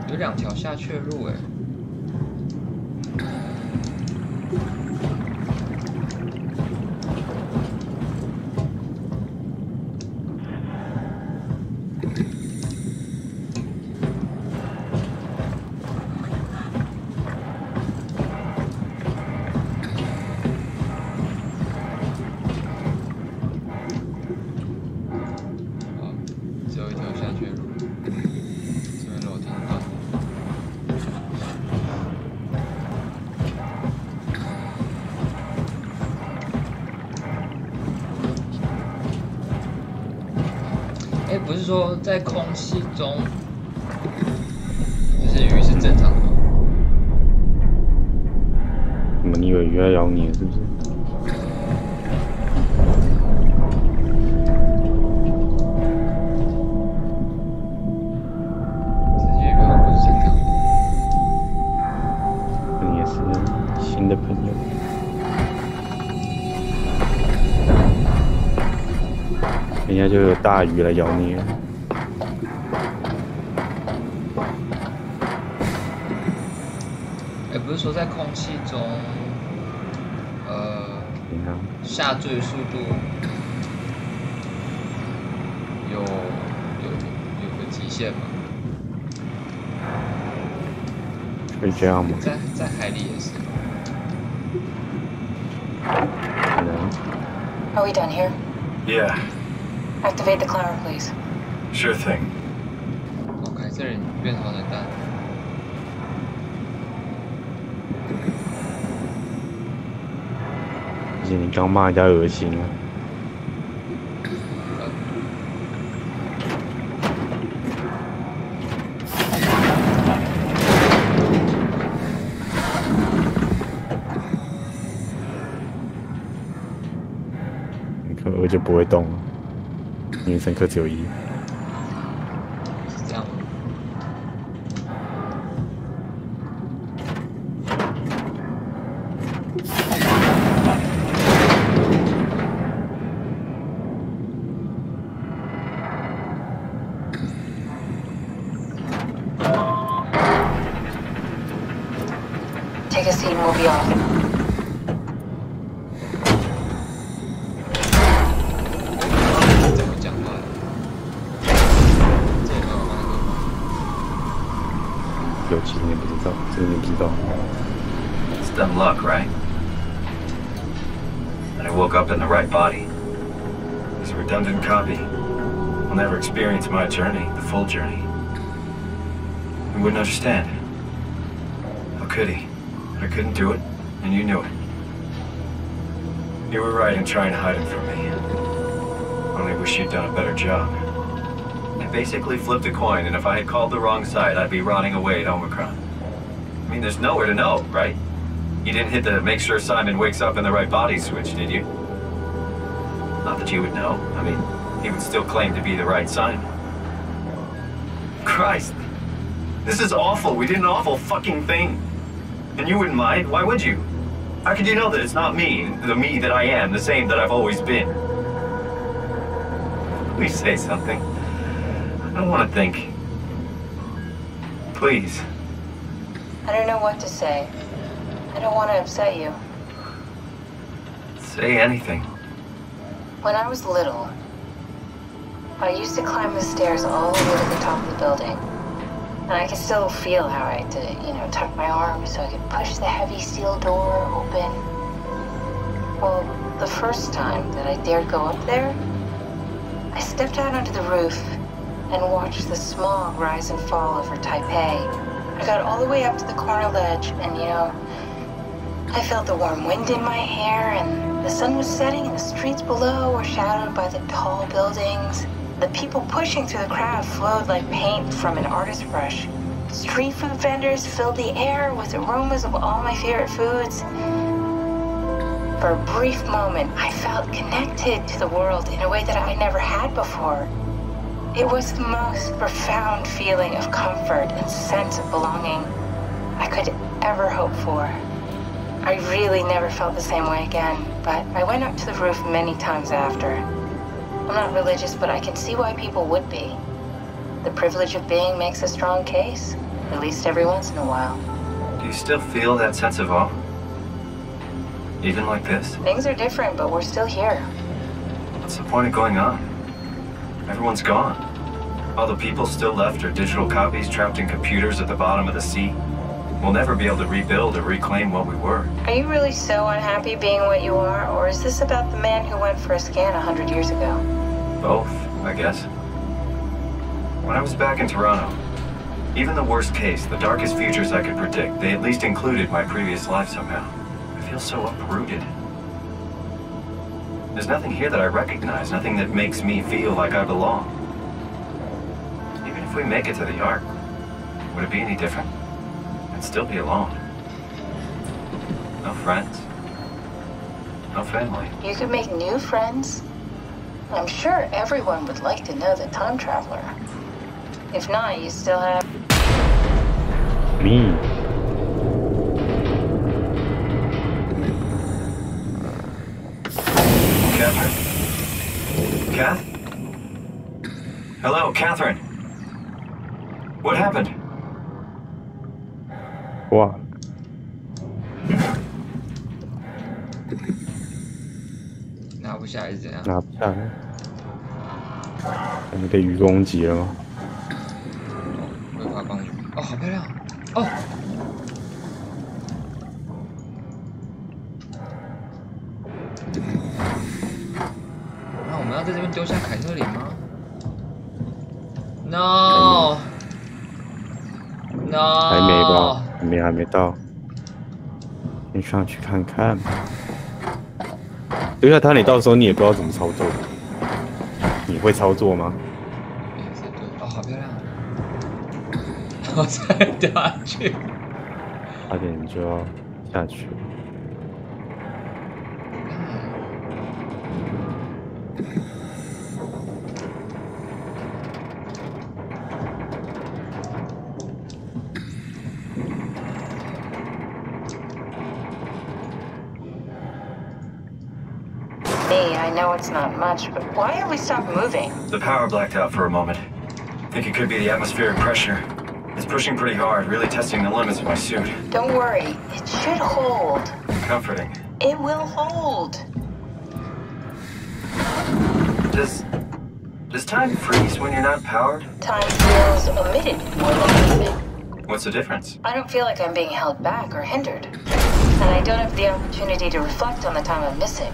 有两条下去的路哎。不是说在空气中，就是鱼是正常的吗？你以为鱼要咬你是不是？世界鱼好像不是正常的。你也是新的朋友。人家就有大鱼来咬你了。不是说在空气中，下坠速度有个极限吗？可以这样吗？在海里也是。Are we done here? Yeah. Activate the climber, please. Sure thing. OK， 这里变超能弹。而且你刚骂人家恶心啊！可能我就不会动了。因为深刻只有1。是这样吗？ Take a seat and we'll be off. 有其实你不知道，这个你不知道。It's dumb luck, right? And I woke up in the right body. He's a redundant copy. He'll never experience my journey, the full journey. He wouldn't understand. How could he? I couldn't do it, and you knew it. You were right in trying to hide him from me. Only wish you'd done a better job. I basically flipped a coin, and if I had called the wrong side, I'd be rotting away at Omicron. I mean, there's nowhere to know, right? You didn't hit the make sure Simon wakes up in the right body switch, did you? Not that you would know. I mean, he would still claim to be the right Simon. Christ. This is awful. We did an awful fucking thing. And you wouldn't mind? Why would you? How could you know that it's not me, the me that I am, the same that I've always been? Please say something. I don't want to think. Please. I don't know what to say. I don't want to upset you. Say anything. When I was little, I used to climb the stairs all the way to the top of the building. And I could still feel how I had to, tuck my arms so I could push the heavy steel door open. Well, the first time that I dared go up there, I stepped out onto the roof and watched the smog rise and fall over Taipei. I got all the way up to the corner ledge and, I felt the warm wind in my hair and the sun was setting and the streets below were shadowed by the tall buildings. The people pushing through the crowd flowed like paint from an artist's brush. Street food vendors filled the air with aromas of all my favorite foods. For a brief moment, I felt connected to the world in a way that I never had before. It was the most profound feeling of comfort and sense of belonging I could ever hope for. I really never felt the same way again, but I went up to the roof many times after. I'm not religious, but I can see why people would be. The privilege of being makes a strong case, at least every once in a while. Do you still feel that sense of awe? Even like this? Things are different, but we're still here. What's the point of going on? Everyone's gone. All the people still left are digital copies trapped in computers at the bottom of the sea. We'll never be able to rebuild or reclaim what we were. Are you really so unhappy being what you are, or is this about the man who went for a scan 100 years ago? Both, I guess. When I was back in Toronto, even the worst case, the darkest futures I could predict, they at least included my previous life somehow. I feel so uprooted. There's nothing here that I recognize, nothing that makes me feel like I belong. Even if we make it to the Ark, would it be any different? I'd still be alone. No friends. No family. You could make new friends. I'm sure everyone would like to know the time traveler. If not, you still have... Me. Catherine? Kath? Hello, Catherine. What happened? 哇，拿不下来是怎样？拿不下来。你被鱼攻击了吗？挥发光源。哦，好漂亮！哦。那我们要在这边丢下凯特琳吗 ？No。No。还没吧？还没到。你上去看看。丢下它，你到时候你也不知道怎么操作。你会操作吗？哦，好漂亮！我再掉下去。差点就要下去。I know it's not much, but why have we stopped moving? The power blacked out for a moment. Think it could be the atmospheric pressure. It's pushing pretty hard, really testing the limits of my suit. Don't worry, it should hold. Comforting. It will hold. Does time freeze when you're not powered? Time feels omitted more than moving. What's the difference? I don't feel like I'm being held back or hindered. And I don't have the opportunity to reflect on the time I'm missing.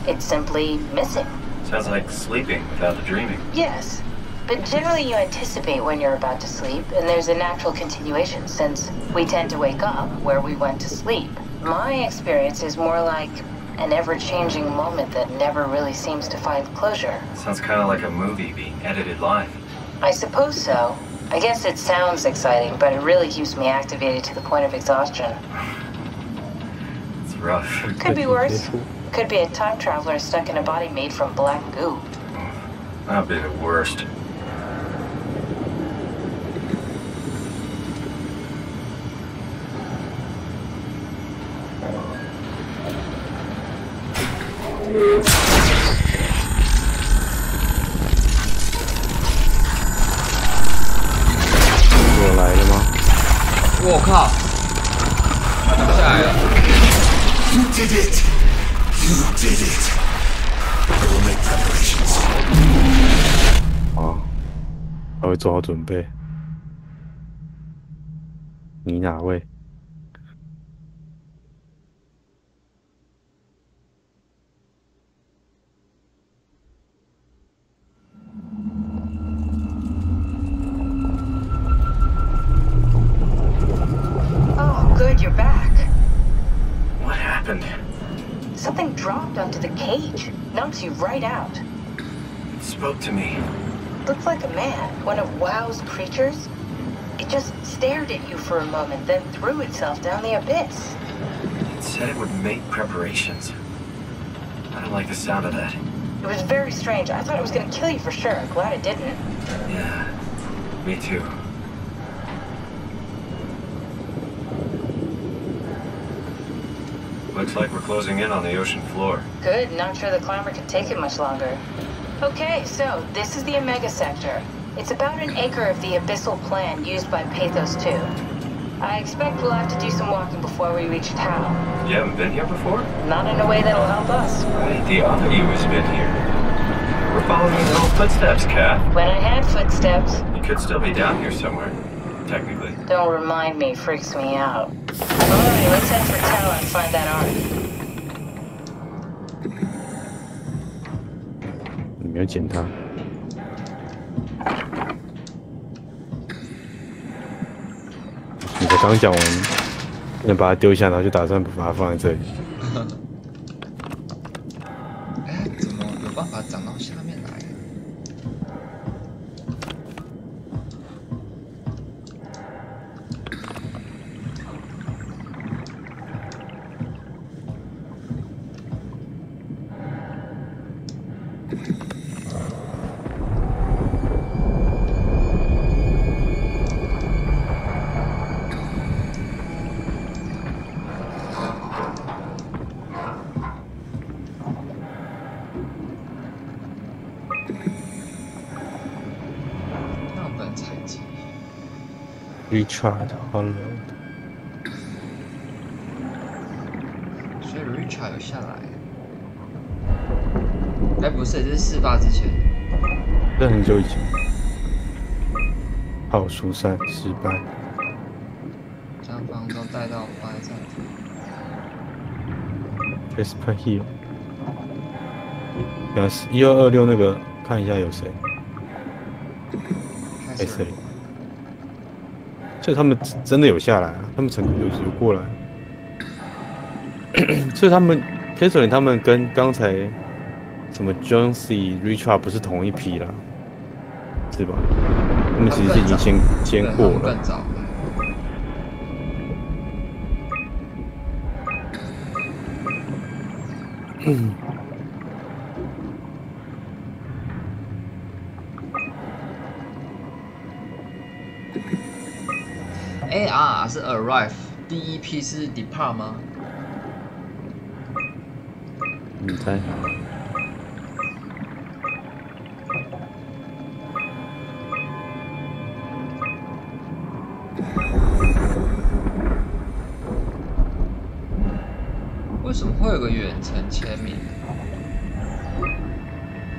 It's simply missing. Sounds like sleeping without the dreaming. Yes, but generally you anticipate when you're about to sleep, and there's a natural continuation since we tend to wake up where we went to sleep. My experience is more like an ever-changing moment that never really seems to find closure. Sounds kind of like a movie being edited live. I suppose so. I guess it sounds exciting, but it really keeps me activated to the point of exhaustion. It's rough. Could be worse. Could be a time traveler stuck in a body made from black goo. That'd be the worst.我来了吗？我靠！下来了。You did it! You did it! I will make preparations. 啊，我会做好准备。你哪位？ Good, you're back. What happened? Something dropped onto the cage. Knocks you right out. It spoke to me. Looked like a man, one of WoW's creatures. It just stared at you for a moment, then threw itself down the abyss. It said it would make preparations. I don't like the sound of that. It was very strange. I thought it was gonna kill you for sure. Glad it didn't. Yeah, me too. Looks like we're closing in on the ocean floor. Good, not sure the climber can take it much longer. Okay, so this is the Omega Sector. It's about an acre of the abyssal plan used by Pathos 2. I expect we'll have to do some walking before we reach town. You haven't been here before? Not in a way that'll help us. Right, the other you has been here. We're following your little footsteps, Kat. When I had footsteps. You could still be down here somewhere, technically. Don't remind me, freaks me out. Alright, let's head for town and find that ark. 你没有捡它。你才刚讲完，不能把它丢下，然后就打算把它放在这里。哎，怎么有办法长到下面来？Richard Hollow， 所以 Richard 有下来。哎，不是，这是事发之前。这很久以前。好，疏散失败。将方舟带到发现站。Jasper Hill。1226那个，看一下有谁。谁？所以他们真的有下来啊，他们乘客有过来，所以他们 Catherine 他们跟刚才什么 Jonesy、Richard 不是同一批啦，是吧？他们其实是已经先过了。更早。AR 是 arrive， 第一批是 depart 吗？你猜？为什么会有个远程签名？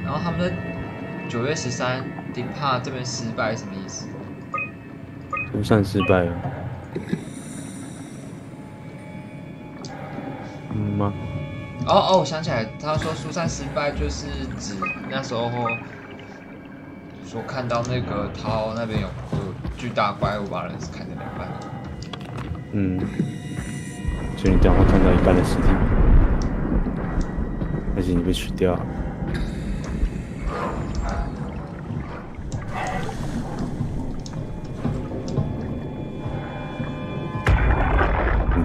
然后他们在9月13 depart 这边失败什么意思？疏散失败了。吗？哦，我想起来，他说疏散失败就是指那时候说看到那个涛那边有巨大怪物把人砍成2半。所以你等会看到一半的尸体，而且你被取掉了。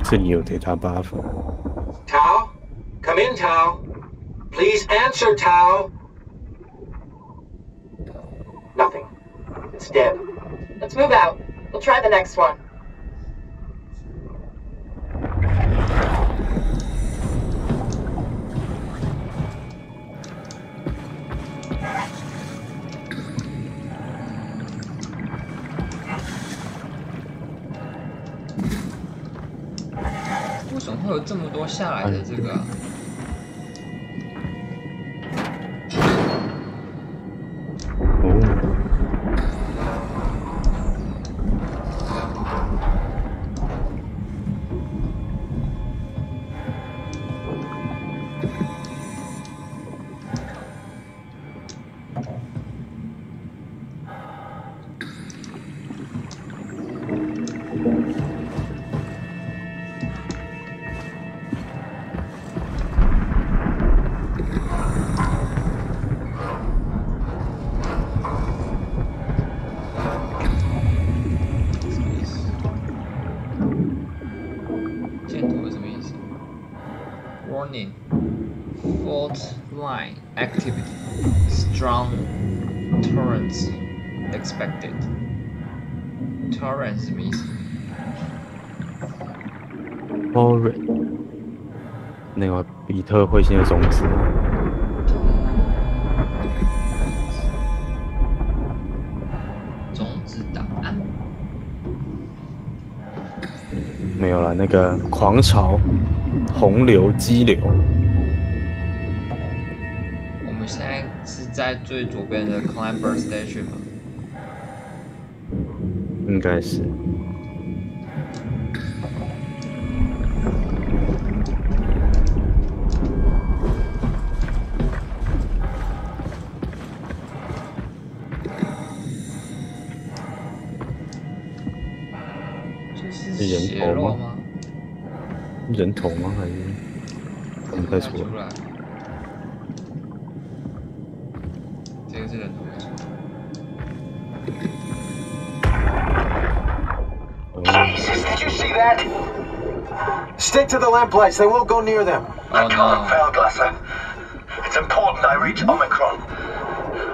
这里有data buff。Tao? Come in, Tao. Please answer, Tao. Nothing. It's dead. Let's move out. We'll try the next one. 为什么会有这么多下来的这个啊？Fault line activity. Strong torrents expected. Torrent 是什么意思 ？Torrent 那个比特彗星的种子。把那个狂潮、洪流、激流。我们现在是在最左边的 Climber Station 吗？应该是。血肉吗？人头吗？还是看不太出来？这个是人头没错。Jesus, did you see that? Stick to the lamplights. They won't go near them. Oh no. Glasser. It's important I reach Omicron.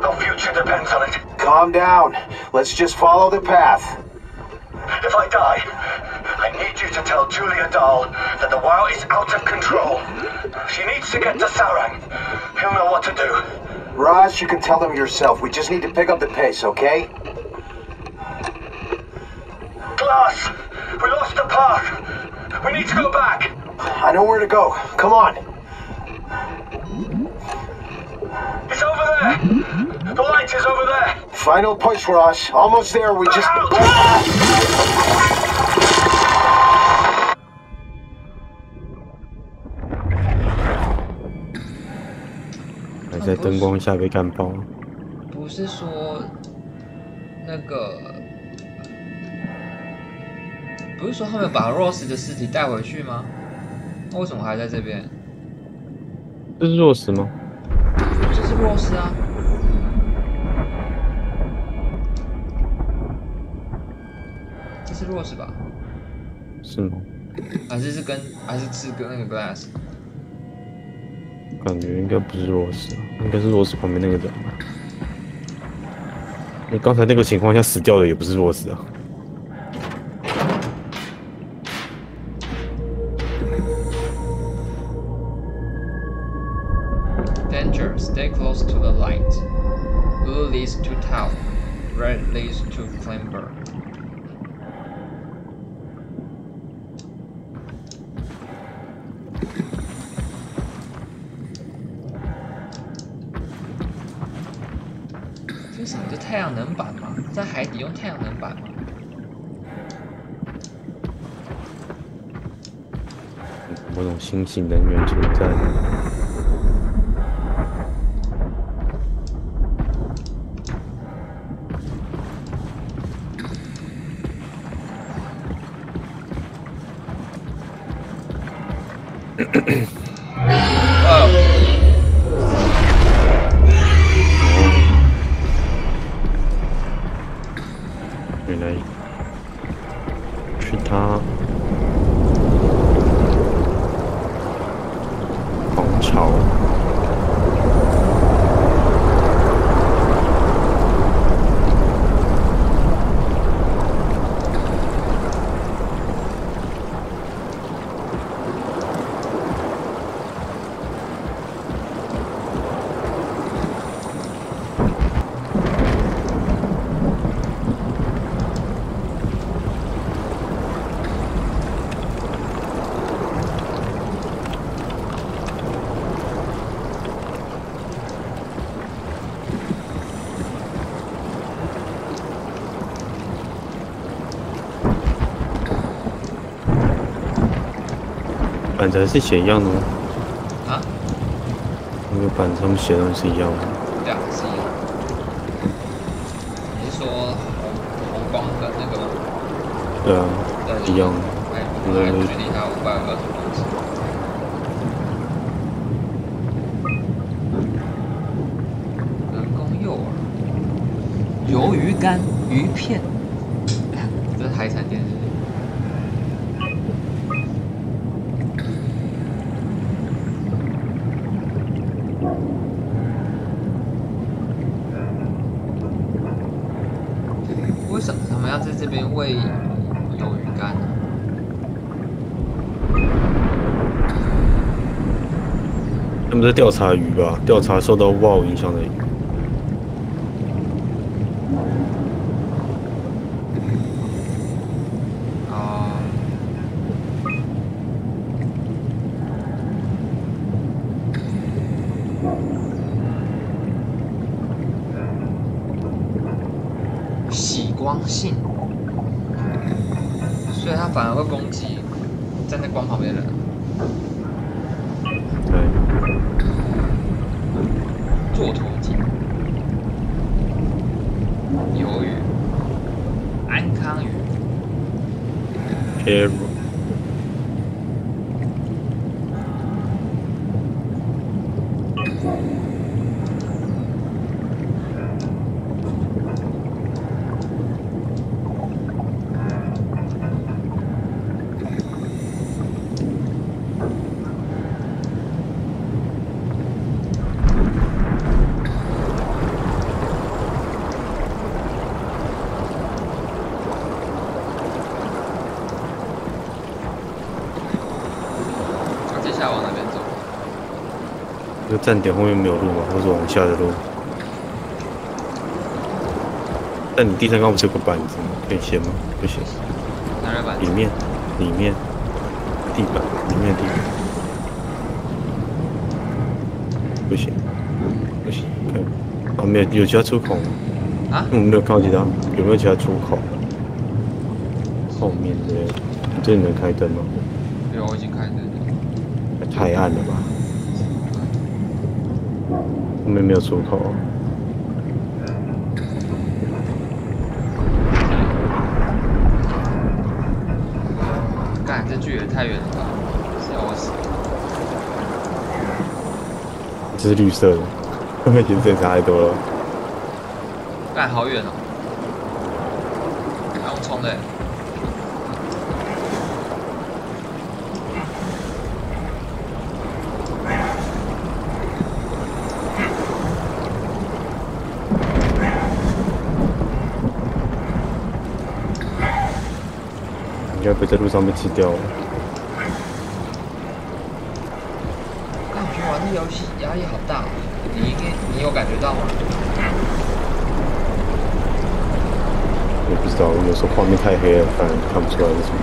Our future depends on it. Calm down. Let's just follow the path. If I die, I need you to tell Julia Dahl that the WoW is out of control. She needs to get to Sarang. He'll know what to do. Raj, you can tell them yourself. We just need to pick up the pace, okay? Glass! We lost the path. We need to go back. I know where to go. Come on. It's over there. The light is over there. Final push, Raj. Almost there. We just... 还在灯光下被干爆。不是说那个，不是说他们把 Rose 的尸体带回去吗？那为什么还在这边？这是Rose吗？这是 Rose 啊。这是 Rose 吧？是吗？还是跟那个 Glass？ 感觉应该不是Rose，应该是Rose旁边那个人。你刚才那个情况下死掉的也不是Rose啊。Danger! Stay close to the light. Blue leads to Tau. Red leads to Climber. 这是什么？这太阳能板吗？在海底用太阳能板吗？某种新型能源存在。原来是他狂潮。板子还是写一样的吗？啊？那个板子上面写的东西是一样的。对啊，是一样。你是说红光的那个吗？对啊，一样。还距离它520公尺。人工诱饵，鱿鱼干、鱼片，这是海产店是不是？为什么他们要在这边喂鱿鱼干呢？他们在调查鱼吧，调查受到WoW影响的鱼。哦，光性，所以它反而会攻击站在光旁边的人。对。座头鲸、鱿鱼、安康鱼、Arrow。这个站点后面没有路吗？或者往下的路？但你地上刚不是有个板子吗？可以掀吗？不行。哪个板子？里面，地板，里面的地板。不行，不行，看，啊，没有其他出口吗？啊？我们没有看到其他，有没有其他出口？后面之类的，你这里能开灯吗？有，我已经开灯了。太暗了吧？后面没有出口。干，这距也太远了吧！笑我死！这是绿色的，后面颜色差太多了。干，好远哦！还用冲的。应该被在路上被吃掉了。感觉玩这游戏压力好大，你有感觉到吗？我不知道，有时候画面太黑了，反而看不出来是什么。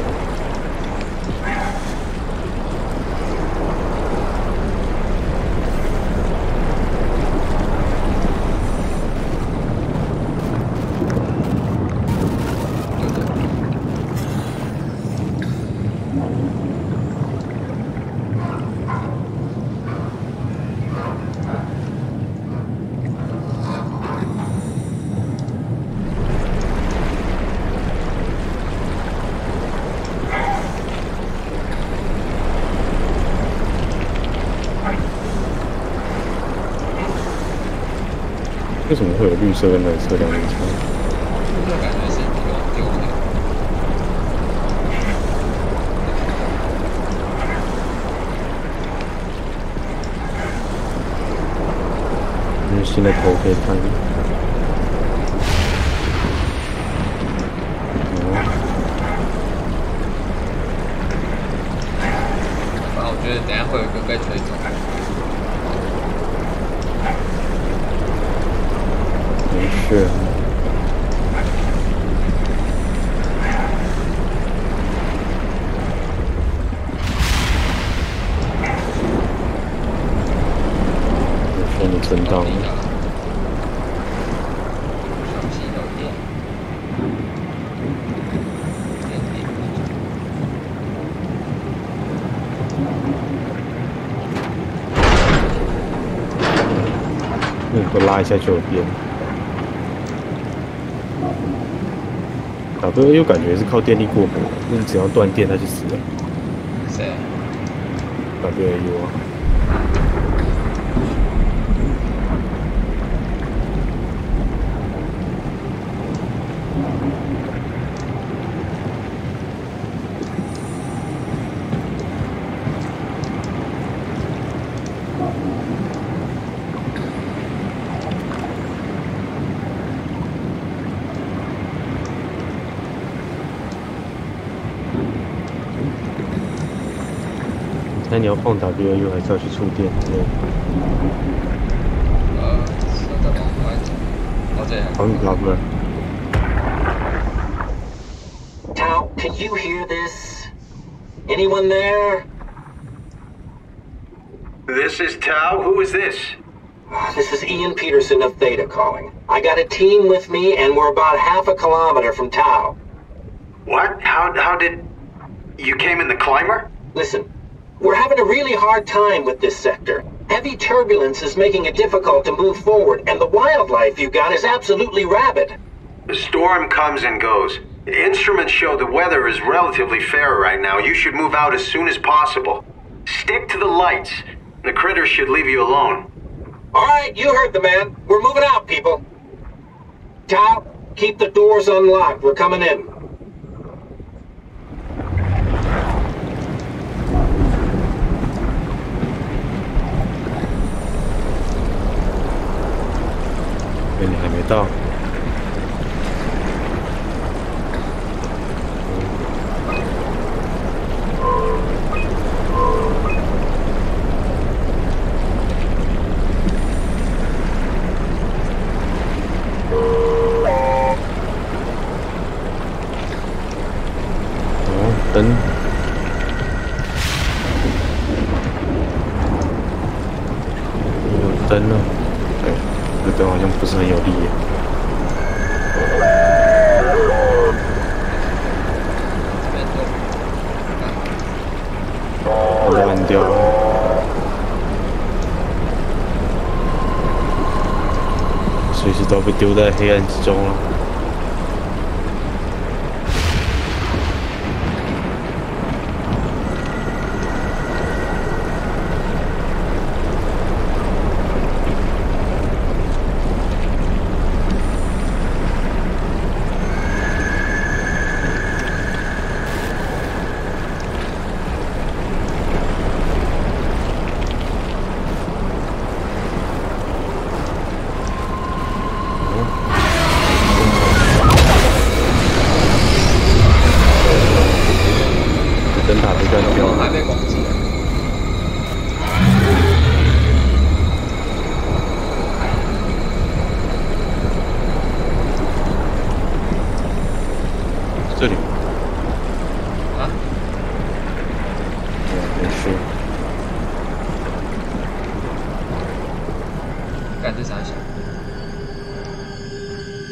为什么会有绿色跟蓝色两种差？绿色感觉是丢的。因为现在头可以看。反正我觉得等一下会有一个被推走。没事。我说你存档了。相信有电。我拉一下就有电。WAU 感觉是靠电力过活，但是只要断电它就死了。谁？WAU 啊。那你要放 WAU 还是要去触电？对。是的，好这样。好，你拿过来。Tao, can you hear this? Anyone there? This is Tao. Who is this? This is Ian Peterson of Theta calling. I got a team with me, and we're about half a kilometer from Tau. What? How did... You came in the climber? Listen, we're having a really hard time with this sector. Heavy turbulence is making it difficult to move forward, and the wildlife you got is absolutely rabid. The storm comes and goes. The instruments show the weather is relatively fair right now. You should move out as soon as possible. Stick to the lights. The critters should leave you alone. All right, you heard the man. We're moving out, people. Tau, keep the doors unlocked. We're coming in. 你还没到。灯，有灯了。哎，这灯好像不是很有力耶。乱掉了。随时都被丢在黑暗之中了。 灯塔被干掉了，还被攻击了。这里啊？没事。干这啥小？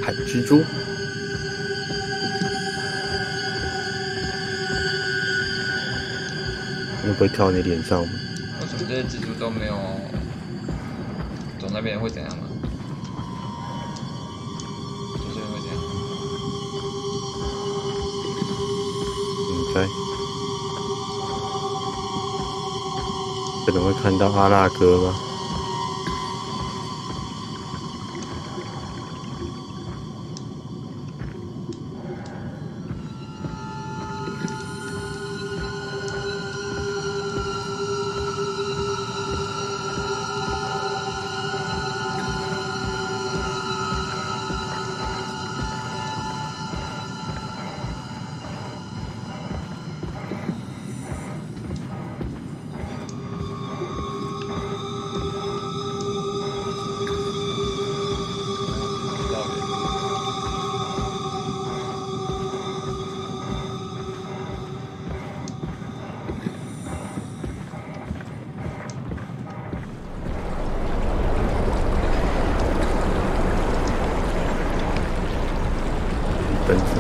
海蜘蛛。 会不会跳你脸上？为什么这些蜘蛛都没有走那边会怎样吗？就是会这样。应该。可能会看到阿拉哥吧。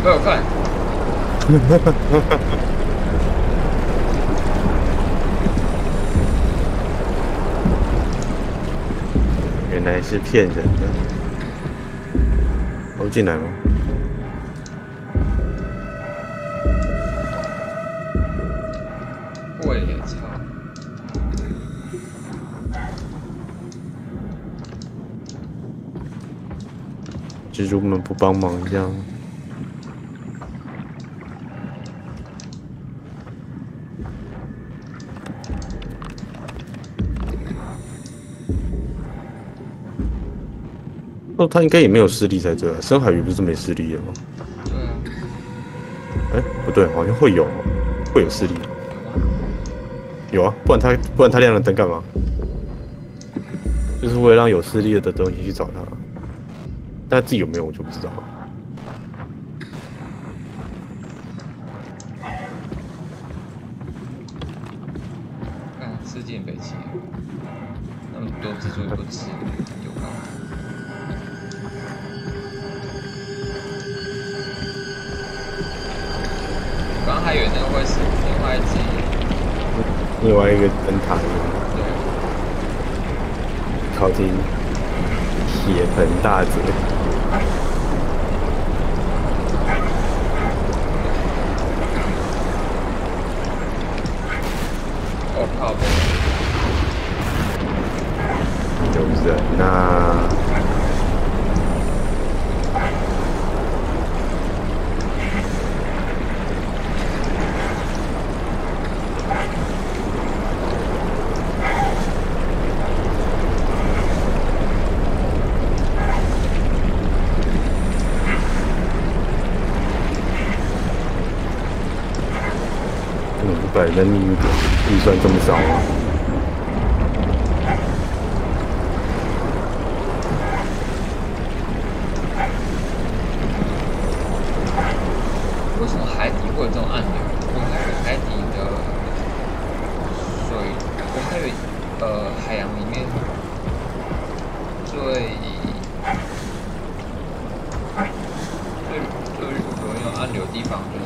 不要看。原来是骗人的。我进来吗？我也操！蜘蛛们不帮忙这样。 哦，他应该也没有视力才对啊。深海鱼不是没视力的吗？对啊。哎，不对，好像会有视力。有啊，不然他亮了灯干嘛？就是为了让有视力的东西去找他。但他自己有没有我就不知道了。看世界北极，那么多之所以不吃，有可能。刚还以为那个会是另外一个灯塔，对，靠近血盆大嘴。我靠！有人呐！本人预算这么少吗？为什么海底会有这种暗流？我还以为海底的水，我还以为海洋里面最容易有暗流的地方就是